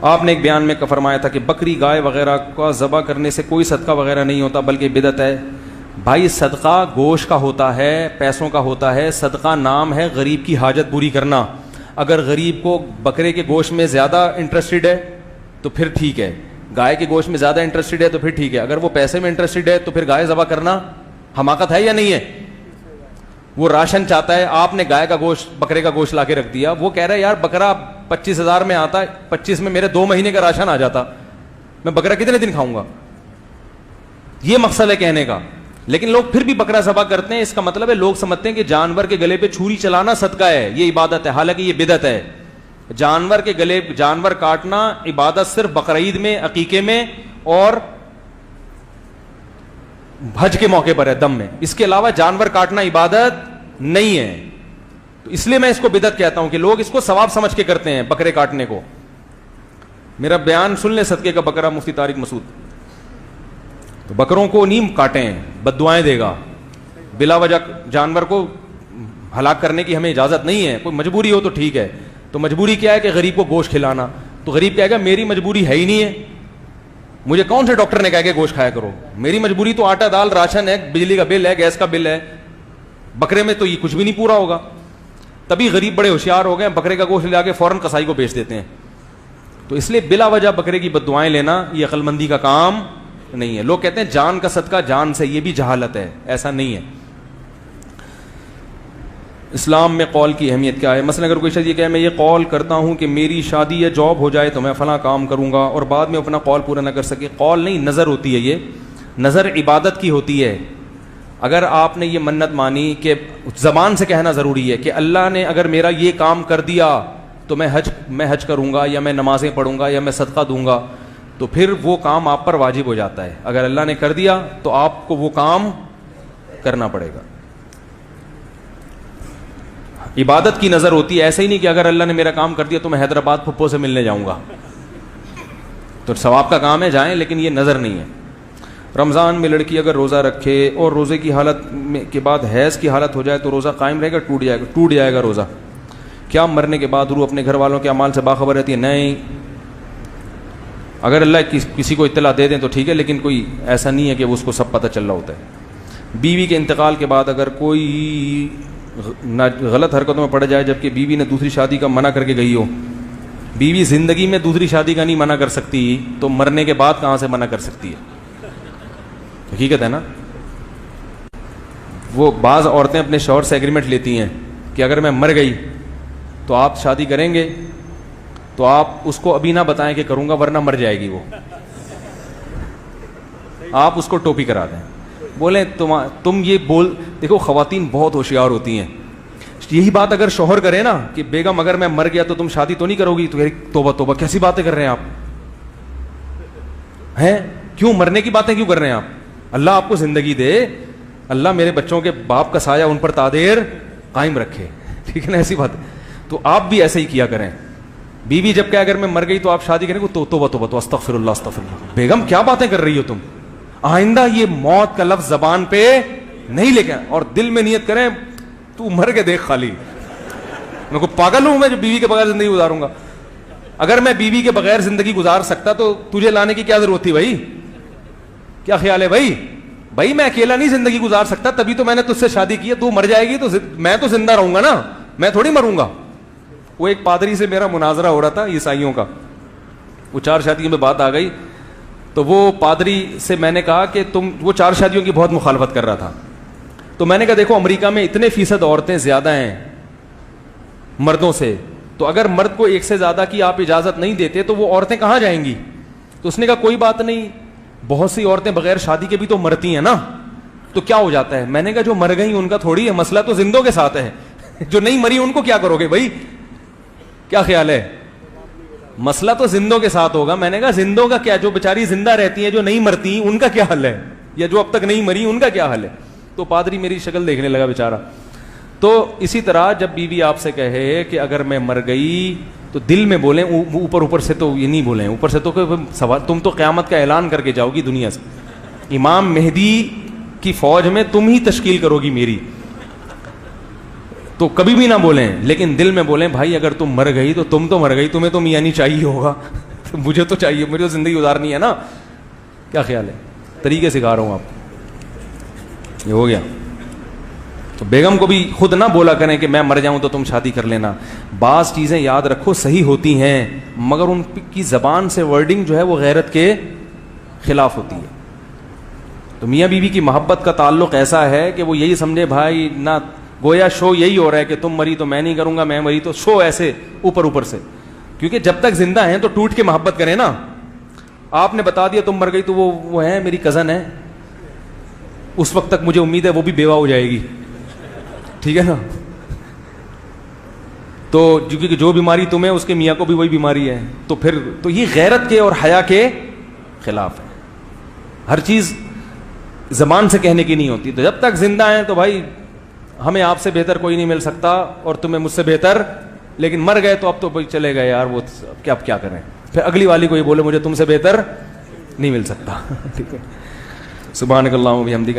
آپ نے ایک بیان میں فرمایا تھا کہ بکری گائے وغیرہ کا ذبح کرنے سے کوئی صدقہ وغیرہ نہیں ہوتا بلکہ بدعت ہے. بھائی صدقہ گوشت کا ہوتا ہے, پیسوں کا ہوتا ہے. صدقہ نام ہے غریب کی حاجت پوری کرنا. اگر غریب کو بکرے کے گوشت میں زیادہ انٹرسٹڈ ہے تو پھر ٹھیک ہے, گائے کے گوشت میں زیادہ انٹرسٹڈ ہے تو پھر ٹھیک ہے. اگر وہ پیسے میں انٹرسٹڈ ہے تو پھر گائے ذبح کرنا حماقت ہے یا نہیں ہے؟ وہ راشن چاہتا ہے, آپ نے گائے کا گوشت بکرے کا گوشت لا کے رکھ دیا, وہ کہہ رہا ہے یار بکرا 25,000 میں آتا ہے, 25 میں میرے 2 مہینے کا راشن آ جاتا, میں بکرا کتنے دن کھاؤں گا؟ یہ مقصد ہے کہنے کا. لیکن لوگ پھر بھی بکرا ذبح کرتے ہیں. اس کا مطلب ہے لوگ سمجھتے ہیں کہ جانور کے گلے پہ چھری چلانا صدقہ ہے, یہ عبادت ہے, حالانکہ یہ بدعت ہے. جانور کے گلے جانور کاٹنا عبادت صرف بقرعید میں, عقیقے میں اور حج کے موقع پر ہے, دم میں. اس کے علاوہ جانور کاٹنا عبادت نہیں ہے. تو اس لیے میں اس کو بدعت کہتا ہوں کہ لوگ اس کو ثواب سمجھ کے کرتے ہیں بکرے کاٹنے کو. میرا بیان سن لیں صدقے کا بکرا مفتی طارق مسعود. تو بکروں کو نہیں کاٹیں, بد دعائیں دے گا. بلا وجہ جانور کو ہلاک کرنے کی ہمیں اجازت نہیں ہے. کوئی مجبوری ہو تو ٹھیک ہے. تو مجبوری کیا ہے کہ غریب کو گوشت کھلانا. تو غریب کہے گا میری مجبوری ہے ہی نہیں ہے, مجھے کون سے ڈاکٹر نے کہا کہ گوشت کھایا کرو؟ میری مجبوری تو آٹا دال راشن ہے, بجلی کا بل ہے, گیس کا بل ہے. بکرے میں تو یہ کچھ بھی نہیں پورا ہوگا. تبھی غریب بڑے ہوشیار ہو گئے, بکرے کا گوشت لے کے فوراً کسائی کو بیچ دیتے ہیں. تو اس لیے بلا وجہ بکرے کی بد دعائیں لینا یہ عقل مندی کا کام نہیں ہے. لوگ کہتے ہیں جان کا صدقہ جان سے, یہ بھی جہالت ہے, ایسا نہیں ہے. اسلام میں قول کی اہمیت کیا ہے؟ مثلا اگر کوئی شخص یہ کہے میں یہ قول کرتا ہوں کہ میری شادی یا جاب ہو جائے تو میں فلاں کام کروں گا, اور بعد میں اپنا قول پورا نہ کر سکے. قول نہیں, نظر ہوتی ہے. یہ نظر عبادت کی ہوتی ہے. اگر آپ نے یہ منت مانی کہ زبان سے کہنا ضروری ہے کہ اللہ نے اگر میرا یہ کام کر دیا تو میں حج کروں گا, یا میں نمازیں پڑھوں گا, یا میں صدقہ دوں گا, تو پھر وہ کام آپ پر واجب ہو جاتا ہے. اگر اللہ نے کر دیا تو آپ کو وہ کام کرنا پڑے گا. عبادت کی نظر ہوتی ہے. ایسا ہی نہیں کہ اگر اللہ نے میرا کام کر دیا تو میں حیدرآباد پھپھو سے ملنے جاؤں گا, تو ثواب کا کام ہے جائیں, لیکن یہ نظر نہیں ہے. رمضان میں لڑکی اگر روزہ رکھے اور روزے کی حالت کے بعد حیض کی حالت ہو جائے تو روزہ قائم رہے گا, ٹوٹ جائے گا روزہ. کیا مرنے کے بعد روح اپنے گھر والوں کے اعمال سے باخبر رہتی ہے؟ نہیں. اگر اللہ کسی کو اطلاع دے دیں تو ٹھیک ہے, لیکن کوئی ایسا نہیں ہے کہ اس کو سب پتہ چل رہا ہوتا ہے. بیوی کے انتقال کے بعد اگر کوئی غلط حرکتوں میں پڑ جائے جبکہ بیوی نے دوسری شادی کا منع کر کے گئی ہو, بیوی زندگی میں دوسری شادی کا نہیں منع کر سکتی, تو مرنے کے بعد کہاں سے منع کر سکتی ہے؟ حقیقت ہے نا. وہ بعض عورتیں اپنے شوہر سے ایگریمنٹ لیتی ہیں کہ اگر میں مر گئی تو آپ شادی کریں گے, تو آپ اس کو ابھی نہ بتائیں کہ کروں گا ورنہ مر جائے گی وہ. آپ اس کو ٹوپی کرا دیں, بولیں تم یہ بول. دیکھو خواتین بہت ہوشیار ہوتی ہیں. یہی بات اگر شوہر کرے نا کہ بیگم اگر میں مر گیا تو تم شادی تو نہیں کرو گی, تو توبہ توبہ کیسی باتیں کر رہے ہیں آپ ہیں؟ کیوں مرنے کی باتیں کیوں کر رہے ہیں آپ؟ اللہ آپ کو زندگی دے, اللہ میرے بچوں کے باپ کا سایہ ان پر تادیر قائم رکھے, ٹھیک ہے نا, ایسی بات. تو آپ بھی ایسے ہی کیا کریں. بیوی جب کہ اگر میں مر گئی تو آپ شادی کریں گے تو توبہ توبہ, تو استغفر اللہ استغفر اللہ. بیگم کیا باتیں کر رہی ہو تم, آئندہ یہ موت کا لفظ زبان پہ نہیں لے کے, اور دل میں نیت کریں تو مر کے دیکھ خالی, میں کو پاگل ہوں میں جو بیوی کے بغیر زندگی گزاروں گا. اگر میں بیوی کے بغیر زندگی گزار سکتا تو تجھے لانے کی کیا ضرورت تھی بھائی؟ کیا خیال ہے بھائی؟ بھائی میں اکیلا نہیں زندگی گزار سکتا, تبھی تو میں نے تجھ سے شادی کی ہے. تو مر جائے گی تو میں تو زندہ رہوں گا نا, میں تھوڑی مروں گا. وہ ایک پادری سے میرا مناظرہ ہو رہا تھا عیسائیوں کا, وہ 4 شادیوں میں بات آ گئی, تو وہ پادری سے میں نے کہا کہ وہ 4 شادیوں کی بہت مخالفت کر رہا تھا. تو میں نے کہا دیکھو امریکہ میں اتنے فیصد عورتیں زیادہ ہیں مردوں سے, تو اگر مرد کو 1 سے زیادہ کی آپ اجازت نہیں دیتے تو وہ عورتیں کہاں جائیں گی؟ تو اس نے کہا کوئی بات نہیں, بہت سی عورتیں بغیر شادی کے بھی تو مرتی ہیں نا, تو کیا ہو جاتا ہے؟ میں نے کہا جو مر گئی ان کا تھوڑی ہے, مسئلہ تو زندوں کے ساتھ ہے. جو نہیں مری ان کو کیا کرو گے بھائی؟ کیا خیال ہے؟ مسئلہ تو زندوں کے ساتھ ہوگا. میں نے کہا زندوں کا کیا, جو بیچاری زندہ رہتی ہیں جو نہیں مرتی ان کا کیا حل ہے, یا جو اب تک نہیں مری ان کا کیا حل ہے؟ تو پادری میری شکل دیکھنے لگا بیچارہ. تو اسی طرح جب بیوی آپ سے کہے کہ اگر میں مر گئی تو دل میں بولیں, اوپر سے تو یہ نہیں بولیں, اوپر سے تو سوال, تم تو قیامت کا اعلان کر کے جاؤ گی دنیا سے, امام مہدی کی فوج میں تم ہی تشکیل کرو گی میری, تو کبھی بھی نہ بولیں, لیکن دل میں بولیں بھائی اگر تم مر گئی تو تم تو مر گئی, تمہیں تو میاں نہیں چاہیے ہوگا, مجھے تو چاہیے, مجھے تو زندگی گزارنی ہے نا. کیا خیال ہے؟ طریقے سکھا رہا ہوں آپ کو. یہ ہو گیا. تو بیگم کو بھی خود نہ بولا کریں کہ میں مر جاؤں تو تم شادی کر لینا. بعض چیزیں یاد رکھو صحیح ہوتی ہیں, مگر ان کی زبان سے ورڈنگ جو ہے وہ غیرت کے خلاف ہوتی ہے. تو میاں بیوی کی محبت کا تعلق ایسا ہے کہ وہ یہی سمجھے بھائی نہ, گویا شو یہی ہو رہا ہے کہ تم مری تو میں نہیں کروں گا, میں مری تو, شو ایسے اوپر سے. کیونکہ جب تک زندہ ہیں تو ٹوٹ کے محبت کریں نا. آپ نے بتا دیا تم مر گئی تو وہ ہے میری کزن ہے, اس وقت تک مجھے امید ہے وہ بھی بیوہ ہو جائے گی, ٹھیک ہے نا. تو کیونکہ جو بیماری تمہیں اس کے میاں کو بھی وہی بیماری ہے, تو پھر تو یہ غیرت کے اور حیا کے خلاف ہے. ہر چیز زبان سے کہنے کی نہیں ہوتی. تو جب تک زندہ ہیں تو بھائی ہمیں آپ سے بہتر کوئی نہیں مل سکتا اور تمہیں مجھ سے بہتر, لیکن مر گئے تو اب تو چلے گئے یار, وہ کیا کریں. پھر اگلی والی کو یہ بولے مجھے تم سے بہتر نہیں مل سکتا. ٹھیک ہے. سبحانک اللہم و بحمدک.